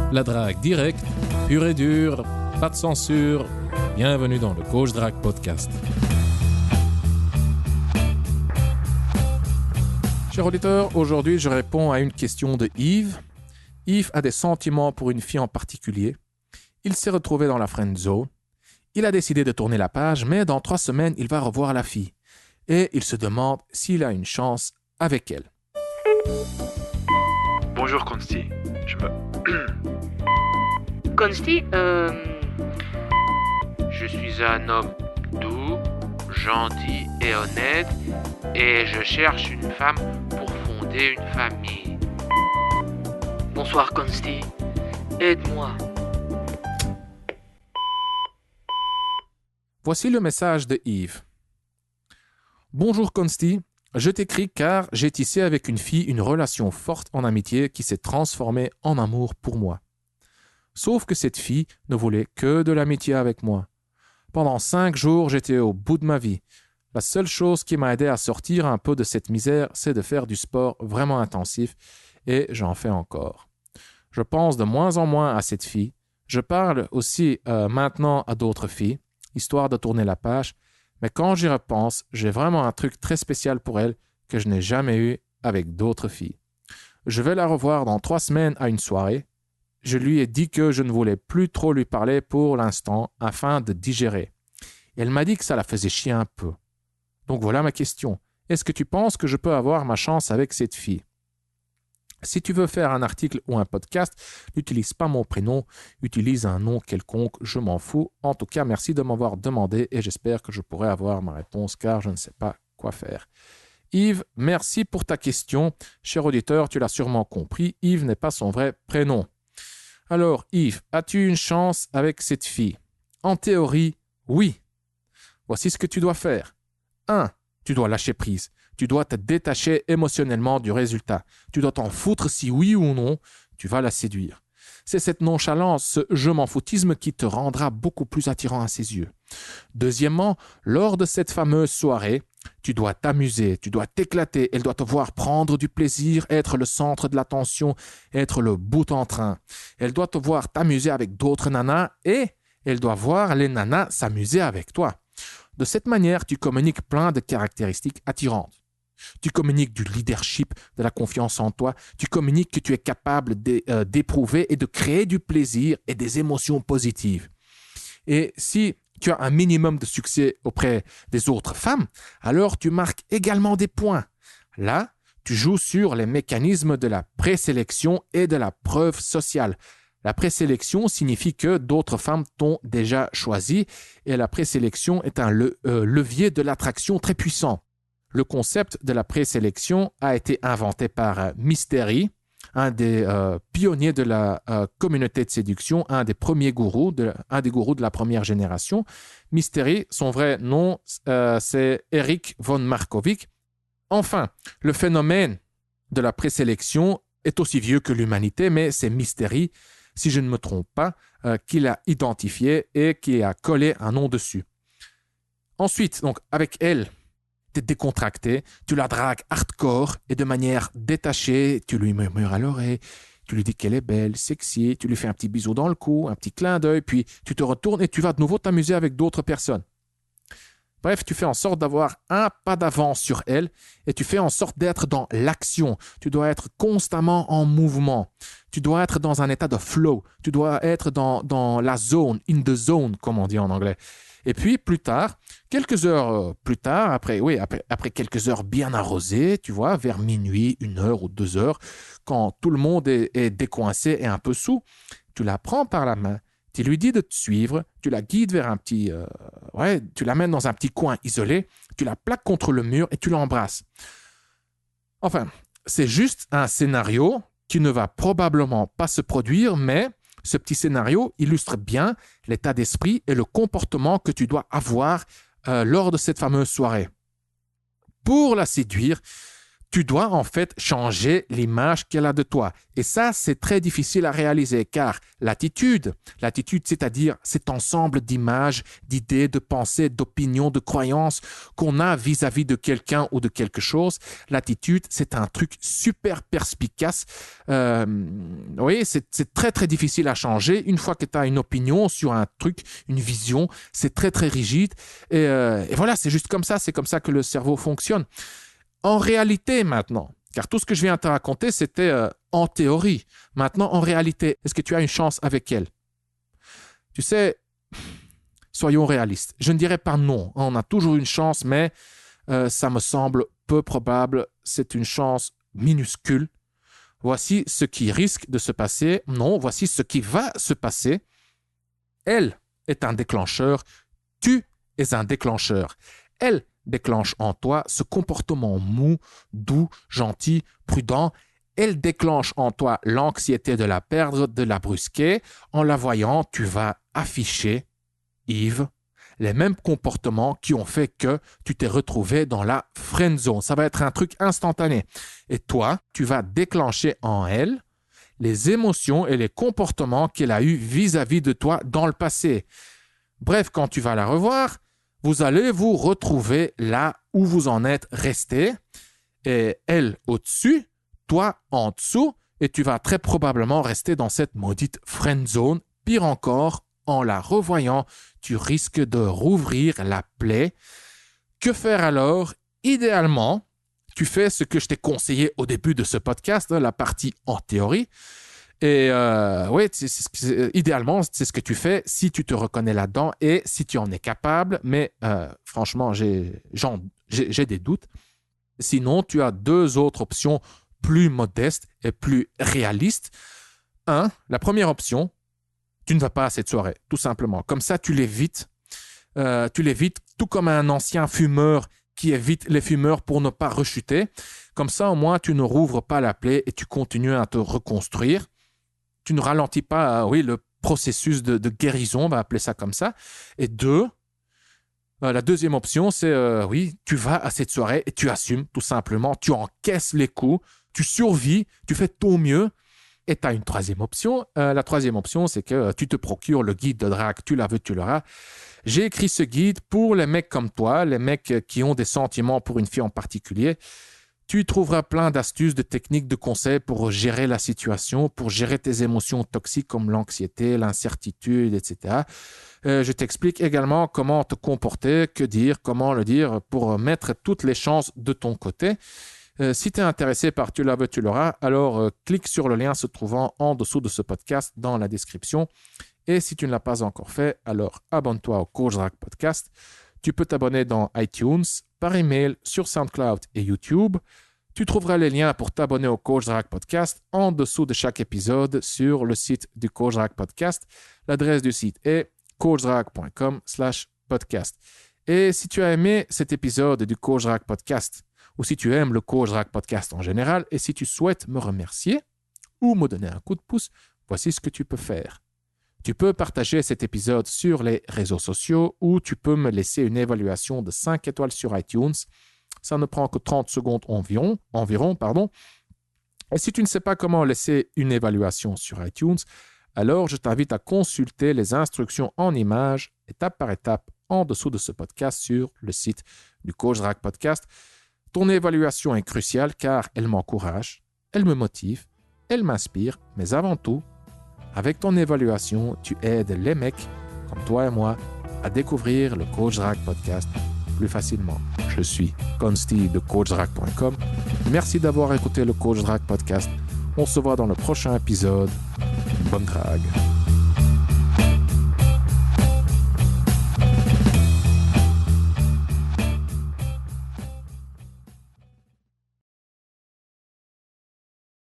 La drague directe, pure et dure, pas de censure. Bienvenue dans le Coach Drague Podcast. Cher auditeur, aujourd'hui je réponds à une question de Yves. Yves a des sentiments pour une fille en particulier. Il s'est retrouvé dans la friend zone. Il a décidé de tourner la page, mais dans 3 semaines, il va revoir la fille. Et il se demande s'il a une chance avec elle. Bonjour Consti, Consti, je suis un homme doux, gentil et honnête et je cherche une femme pour fonder une famille. bonsoir Consti, aide-moi. Voici le message de Yves. Bonjour Consti, je t'écris car j'ai tissé avec une fille une relation forte en amitié qui s'est transformée en amour pour moi. Sauf que cette fille ne voulait que de l'amitié avec moi. Pendant 5 jours, j'étais au bout de ma vie. La seule chose qui m'a aidé à sortir un peu de cette misère, c'est de faire du sport vraiment intensif et j'en fais encore. Je pense de moins en moins à cette fille. Je parle aussi maintenant à d'autres filles, histoire de tourner la page, mais quand j'y repense, j'ai vraiment un truc très spécial pour elle que je n'ai jamais eu avec d'autres filles. Je vais la revoir dans 3 semaines à une soirée. Je lui ai dit que je ne voulais plus trop lui parler pour l'instant afin de digérer. Elle m'a dit que ça la faisait chier un peu. Donc voilà ma question. Est-ce que tu penses que je peux avoir ma chance avec cette fille? Si tu veux faire un article ou un podcast, n'utilise pas mon prénom, utilise un nom quelconque, je m'en fous. En tout cas, merci de m'avoir demandé et j'espère que je pourrai avoir ma réponse car je ne sais pas quoi faire. Yves, merci pour ta question. Cher auditeur, tu l'as sûrement compris, Yves n'est pas son vrai prénom. Alors Yves, as-tu une chance avec cette fille? En théorie, oui. Voici ce que tu dois faire. 1. Tu dois lâcher prise. Tu dois te détacher émotionnellement du résultat. Tu dois t'en foutre si oui ou non, tu vas la séduire. C'est cette nonchalance, ce je m'en foutisme qui te rendra beaucoup plus attirant à ses yeux. Deuxièmement, lors de cette fameuse soirée, tu dois t'amuser, tu dois t'éclater, elle doit te voir prendre du plaisir, être le centre de l'attention, être le bout en train. Elle doit te voir t'amuser avec d'autres nanas et elle doit voir les nanas s'amuser avec toi. De cette manière, tu communiques plein de caractéristiques attirantes. Tu communiques du leadership, de la confiance en toi. Tu communiques que tu es capable d'éprouver et de créer du plaisir et des émotions positives. Et si tu as un minimum de succès auprès des autres femmes, alors tu marques également des points. Là, tu joues sur les mécanismes de la présélection et de la preuve sociale. La présélection signifie que d'autres femmes t'ont déjà choisi et la présélection est un levier de l'attraction très puissant. Le concept de la présélection a été inventé par Mystery, un des pionniers de la communauté de séduction, un des gourous de la première génération. Mystery, son vrai nom, c'est Erich von Markovitch. Enfin, le phénomène de la présélection est aussi vieux que l'humanité, mais c'est Mystery, si je ne me trompe pas, qui l'a identifié et qui a collé un nom dessus. Ensuite, donc, avec elle, tu es décontracté, tu la dragues hardcore et de manière détachée, tu lui murmures à l'oreille, tu lui dis qu'elle est belle, sexy, tu lui fais un petit bisou dans le cou, un petit clin d'œil, puis tu te retournes et tu vas de nouveau t'amuser avec d'autres personnes. Bref, tu fais en sorte d'avoir un pas d'avance sur elle et tu fais en sorte d'être dans l'action. Tu dois être constamment en mouvement. Tu dois être dans un état de flow. Tu dois être dans la zone, in the zone, comme on dit en anglais. Et puis, plus tard, quelques heures plus tard, après quelques heures bien arrosées, tu vois, vers minuit, 1 heure ou 2 heures, quand tout le monde est décoincé et un peu saoul, tu la prends par la main, tu lui dis de te suivre, tu la guides vers un petit... tu l'amènes dans un petit coin isolé, tu la plaques contre le mur et tu l'embrasses. Enfin, c'est juste un scénario qui ne va probablement pas se produire, mais ce petit scénario illustre bien l'état d'esprit et le comportement que tu dois avoir lors de cette fameuse soirée. Pour la séduire, tu dois en fait changer l'image qu'elle a de toi. Et ça, c'est très difficile à réaliser car l'attitude, c'est-à-dire cet ensemble d'images, d'idées, de pensées, d'opinions, de croyances qu'on a vis-à-vis de quelqu'un ou de quelque chose, l'attitude, c'est un truc super perspicace. Oui, c'est très, très difficile à changer. Une fois que tu as une opinion sur un truc, une vision, c'est très, très rigide. Et voilà, c'est juste comme ça. C'est comme ça que le cerveau fonctionne. En réalité, maintenant, car tout ce que je viens de te raconter, c'était en théorie. Maintenant, en réalité, est-ce que tu as une chance avec elle? Tu sais, soyons réalistes. Je ne dirais pas non. On a toujours une chance, mais ça me semble peu probable. C'est une chance minuscule. Voici ce qui risque de se passer. Non, voici ce qui va se passer. Elle est un déclencheur. Tu es un déclencheur. Elle déclenche en toi ce comportement mou, doux, gentil, prudent. Elle déclenche en toi l'anxiété de la perdre, de la brusquer. En la voyant, tu vas afficher, Yves, les mêmes comportements qui ont fait que tu t'es retrouvé dans la friend zone. Ça va être un truc instantané. Et toi, tu vas déclencher en elle les émotions et les comportements qu'elle a eus vis-à-vis de toi dans le passé. Bref, quand tu vas la revoir, vous allez vous retrouver là où vous en êtes resté, et elle au-dessus, toi en dessous, et tu vas très probablement rester dans cette maudite friend zone. Pire encore, en la revoyant, tu risques de rouvrir la plaie. Que faire alors? Idéalement, tu fais ce que je t'ai conseillé au début de ce podcast, la partie en théorie. Et oui, idéalement, c'est ce que tu fais si tu te reconnais là-dedans et si tu en es capable. Mais franchement, j'ai des doutes. Sinon, tu as deux autres options plus modestes et plus réalistes. La première option, tu ne vas pas à cette soirée, tout simplement. Comme ça, tu l'évites. Tu l'évites tout comme un ancien fumeur qui évite les fumeurs pour ne pas rechuter. Comme ça, au moins, tu ne rouvres pas la plaie et tu continues à te reconstruire. Tu ne ralentis pas le processus de guérison, on va appeler ça comme ça. Et la deuxième option, c'est tu vas à cette soirée et tu assumes tout simplement, tu encaisses les coups, tu survis, tu fais ton mieux. Et tu as une troisième option. La troisième option, c'est que tu te procures le guide de drague, tu la veux, tu l'auras. J'ai écrit ce guide pour les mecs comme toi, les mecs qui ont des sentiments pour une fille en particulier. Tu y trouveras plein d'astuces, de techniques, de conseils pour gérer la situation, pour gérer tes émotions toxiques comme l'anxiété, l'incertitude, etc. Je t'explique également comment te comporter, que dire, comment le dire pour mettre toutes les chances de ton côté. Si tu es intéressé par Tu la veux, tu l'auras, alors clique sur le lien se trouvant en dessous de ce podcast dans la description. Et si tu ne l'as pas encore fait, alors abonne-toi au Coach Drague Podcast. Tu peux t'abonner dans iTunes, par email, sur SoundCloud et YouTube. Tu trouveras les liens pour t'abonner au Coach Drague Podcast en dessous de chaque épisode sur le site du Coach Drague Podcast. L'adresse du site est coachdrague.com/podcast. Et si tu as aimé cet épisode du Coach Drague Podcast, ou si tu aimes le Coach Drague Podcast en général, et si tu souhaites me remercier ou me donner un coup de pouce, voici ce que tu peux faire. Tu peux partager cet épisode sur les réseaux sociaux ou tu peux me laisser une évaluation de 5 étoiles sur iTunes. Ça ne prend que 30 secondes environ. Et si tu ne sais pas comment laisser une évaluation sur iTunes, alors je t'invite à consulter les instructions en images, étape par étape, en dessous de ce podcast sur le site du Coach Drague Podcast. Ton évaluation est cruciale car elle m'encourage, elle me motive, elle m'inspire, mais avant tout, avec ton évaluation, tu aides les mecs comme toi et moi à découvrir le Coach Drague Podcast plus facilement. Je suis Consti de coachdrague.com. Merci d'avoir écouté le Coach Drague Podcast. On se voit dans le prochain épisode. Bonne drague.